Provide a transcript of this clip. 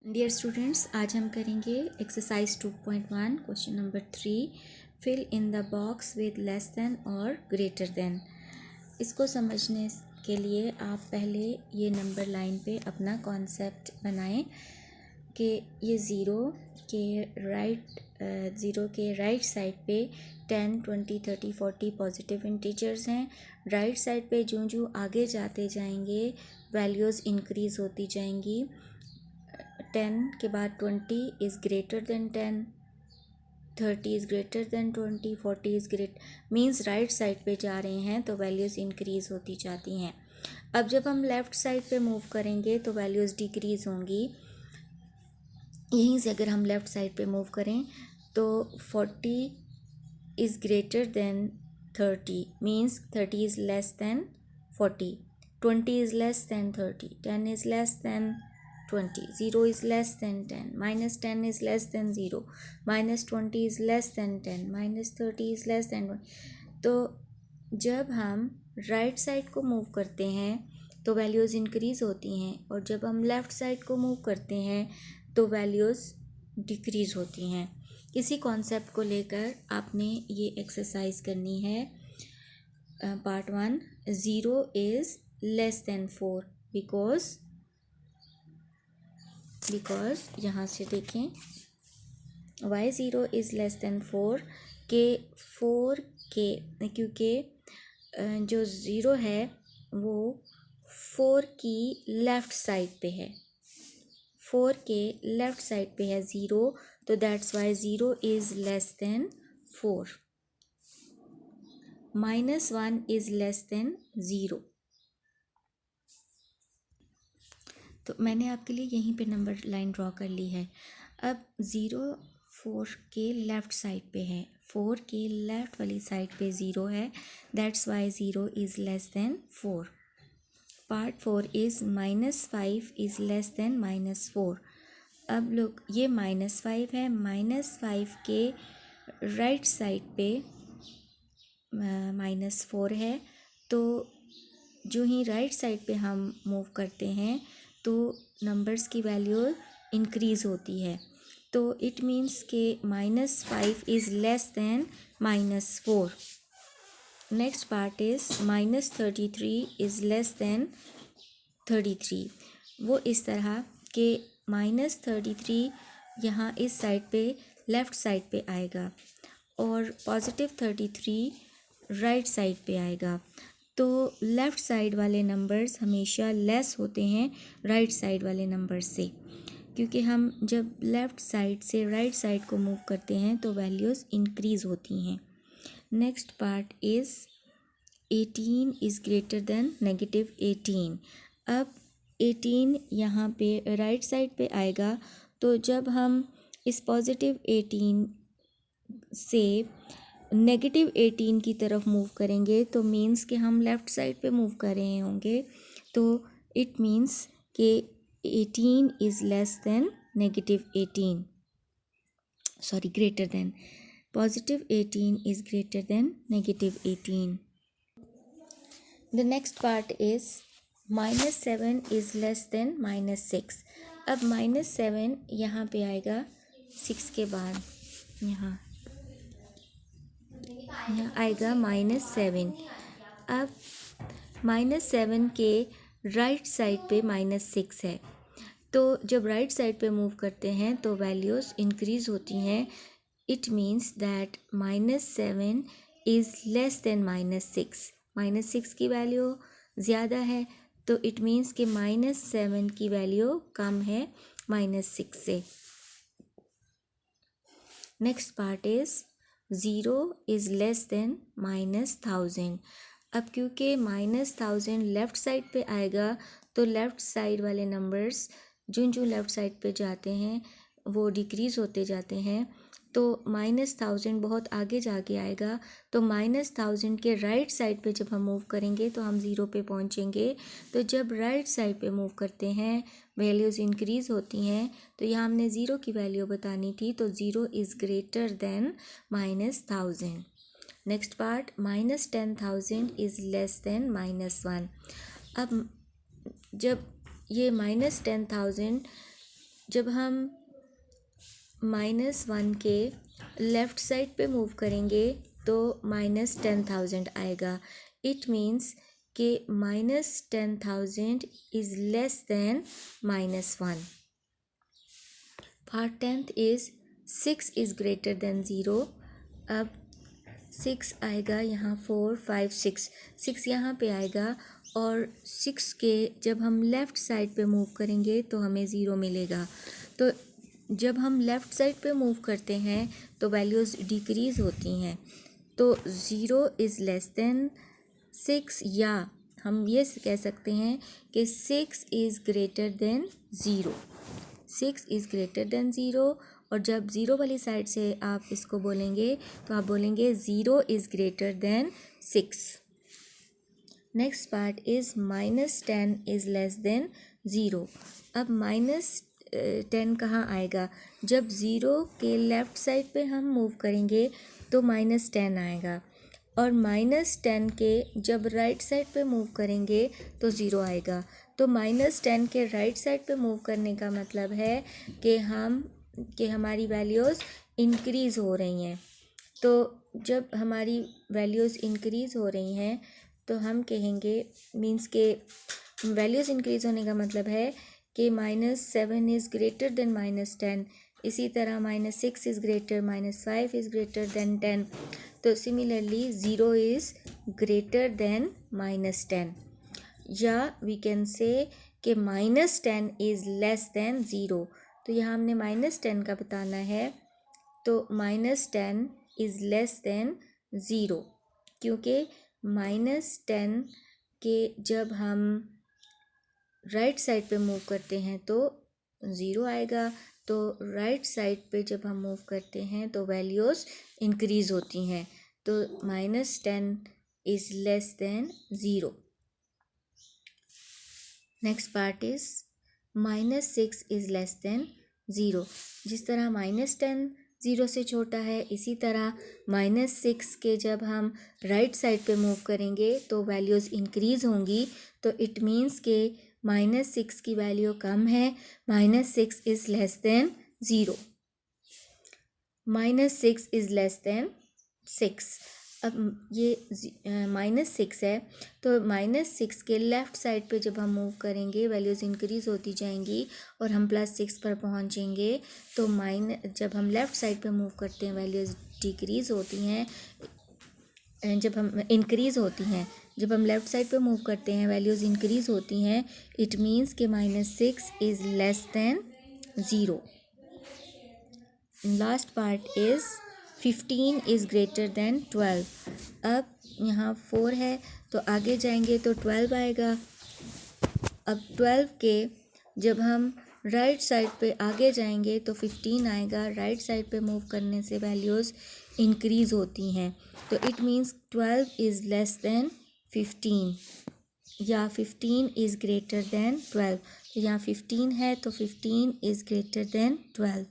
Dear students, आज हम करेंगे exercise 2.1 question number 3। Fill in the box with less than और ग्रेटर देन। इसको समझने के लिए आप पहले ये नंबर लाइन पे अपना कॉन्सेप्ट बनाएं कि ये ज़ीरो के राइट साइड पे 10, 20, 30, 40 पॉजिटिव इंटीजर्स हैं। राइट साइड पे जो आगे जाते जाएंगे वैल्यूज़ इंक्रीज़ होती जाएंगी। 10 के बाद 20 is greater than 10, 30 is greater than 20, 40 is great means right side पे जा रहे हैं तो वैल्यूज़ इंक्रीज़ होती जाती हैं। अब जब हम लेफ़्ट साइड पे मूव करेंगे तो वैल्यूज़ डिक्रीज़ होंगी। यहीं से अगर हम लेफ़्ट साइड पे मूव करें तो 40 is greater than 30 means 30 is less than 40, 20 is less than 30, 10 is less than 20, 0 is less than 10, minus 10 is less than 0, minus 20 is less than 10, minus 30 is less than 20। तो जब हम right side को move करते हैं तो values increase होती हैं और जब हम लेफ़्ट साइड को मूव करते हैं तो वैल्यूज़ डिक्रीज़ होती हैं। इसी कॉन्सेप्ट को लेकर आपने ये एक्सरसाइज करनी है। Part 1, 0 is less than 4 because यहाँ से देखें why 0 is less than 4 के 4 के क्योंकि जो 0 है वो 4 की लेफ़्ट साइड पे है, 4 के लेफ़्ट साइड पे है 0, तो that's why 0 is less than 4। -1 is less than 0। तो मैंने आपके लिए यहीं पे नंबर लाइन ड्रॉ कर ली है। अब 0 4 के लेफ़्ट साइड पे है, 4 के लेफ़्ट वाली साइड पे 0 है, that's why 0 is less than 4। Part 4 is -5 is less than -4। अब लोग ये -5 है, -5 के राइट साइड पे -4 है, तो जो ही राइट साइड पे हम मूव करते हैं तो नंबर्स की वैल्यू इंक्रीज़ होती है। तो इट मीन्स के -5 is less than -4। Next part is -33 is less than 33। वो इस तरह के -33 यहाँ इस साइड पे लेफ़्ट साइड पे आएगा और +33 राइट साइड पे आएगा। तो लेफ़्ट साइड वाले नंबर्स हमेशा लेस होते हैं राइट साइड वाले नंबर से, क्योंकि हम जब लेफ़्ट साइड से राइट साइड को मूव करते हैं तो वैल्यूज़ इंक्रीज़ होती हैं। Next part is 18 is greater than -18। अब 18 यहाँ पे राइट साइड पे आएगा, तो जब हम इस +18 से -18 की तरफ मूव करेंगे तो मीन्स कि हम लेफ़्ट साइड पे मूव कर रहे होंगे, तो इट मीन्स कि 18 is less than -18, sorry greater than, +18 is greater than -18। The next part is -7 is less than -6। अब -7 यहाँ पे आएगा 6 के बाद, यहाँ आएगा -7। अब -7 के राइट साइड पे -6 है, तो जब राइट साइड पे मूव करते हैं तो वैल्यूज़ इंक्रीज़ होती हैं। It means that -7 is less than -6। -6 की वैल्यू ज़्यादा है, तो इट मीन्स कि -7 की वैल्यू कम है -6 से। Next part is 0 is less than -1000। अब क्योंकि -1000 लेफ़्ट साइड पे आएगा तो लेफ़्ट साइड वाले नंबर्स जो लेफ़्ट साइड पे जाते हैं वो डिक्रीज़ होते जाते हैं, तो -1000 बहुत आगे जाके आएगा, तो -1000 के राइट साइड पे जब हम मूव करेंगे तो हम 0 पे पहुंचेंगे। तो जब राइट साइड पे मूव करते हैं वैल्यूज़ इंक्रीज़ होती हैं, तो यहाँ हमने 0 की वैल्यू बतानी थी, तो 0 is greater than -1000। Next part -10,000 is less than -1। अब जब ये -10,000 जब हम -1 के लेफ़्ट साइड पे मूव करेंगे तो -10,000 आएगा। इट मीन्स कि -10,000 is less than -1। Part 10th is 6 is greater than 0। अब 6 आएगा यहाँ, 4 5 6 6 यहाँ पे आएगा और 6 के जब हम लेफ़्ट साइड पे मूव करेंगे तो हमें 0 मिलेगा। तो जब हम लेफ़्ट साइड पे मूव करते हैं तो वैल्यूज़ डिक्रीज़ होती हैं। तो 0 इज़ लेस देन 6, या हम ये कह सकते हैं कि 6 is greater than 0। 6 is greater than 0, और जब 0 वाली साइड से आप इसको बोलेंगे तो आप बोलेंगे 0 is greater than 6। Next part is -10 is less than 0। अब -10 कहाँ आएगा? जब 0 के लेफ़्ट साइड पे हम मूव करेंगे तो -10 आएगा, और -10 के जब राइट साइड पे मूव करेंगे तो 0 आएगा। तो -10 के राइट साइड पे मूव करने का मतलब है कि हमारी वैल्यूज़ इंक्रीज़ हो रही हैं। तो जब हमारी वैल्यूज़ इंक्रीज़ हो रही हैं तो हम कहेंगे, मीन्स के वैल्यूज़ इंक्रीज़ होने का मतलब है कि -7 इज़ ग्रेटर देन -10। इसी तरह -6 is greater, -5 is greater than 10। तो सिमिलरली 0 इज़ ग्रेटर देन -10, या वी कैन से कि -10 इज़ लेस देन 0। तो यहाँ हमने -10 का बताना है, तो -10 इज़ लेस देन 0, क्योंकि -10 के जब हम राइट साइड पे मूव करते हैं तो 0 आएगा। तो राइट साइड पे जब हम मूव करते हैं तो वैल्यूज़ इंक्रीज़ होती हैं। तो -10 is less than 0। Next part is -6 is less than 0। जिस तरह -10 0 से छोटा है, इसी तरह -6 के जब हम राइट साइड पे मूव करेंगे तो वैल्यूज़ इंक्रीज़ होंगी। तो इट मीन्स के -6 की वैल्यू कम है, -6 is less than 0। -6 is less than 6। अब ये -6 है, तो -6 के लेफ़्ट साइड पे जब हम मूव करेंगे वैल्यूज़ इंक्रीज़ होती जाएंगी और हम +6 पर पहुंचेंगे। तो जब हम लेफ़्ट साइड पे मूव करते हैं वैल्यूज़ डिक्रीज़ होती हैं, जब हम इंक्रीज़ होती हैं। जब हम लेफ़्ट साइड पे मूव करते हैं वैल्यूज़ इंक्रीज़ होती हैं। इट मीन्स के -6 is less than 0। Last part is 15 is greater than 12। अब यहाँ 4 है तो आगे जाएंगे तो 12 आएगा। अब 12 के जब हम राइट साइड पे आगे जाएंगे तो 15 आएगा। राइट साइड पे मूव करने से वैल्यूज़ इंक्रीज़ होती हैं। तो it means 12 is less than 15, या 15 इज़ ग्रेटर देन 12। तो यहाँ 15 है तो 15 इज़ ग्रेटर देन 12।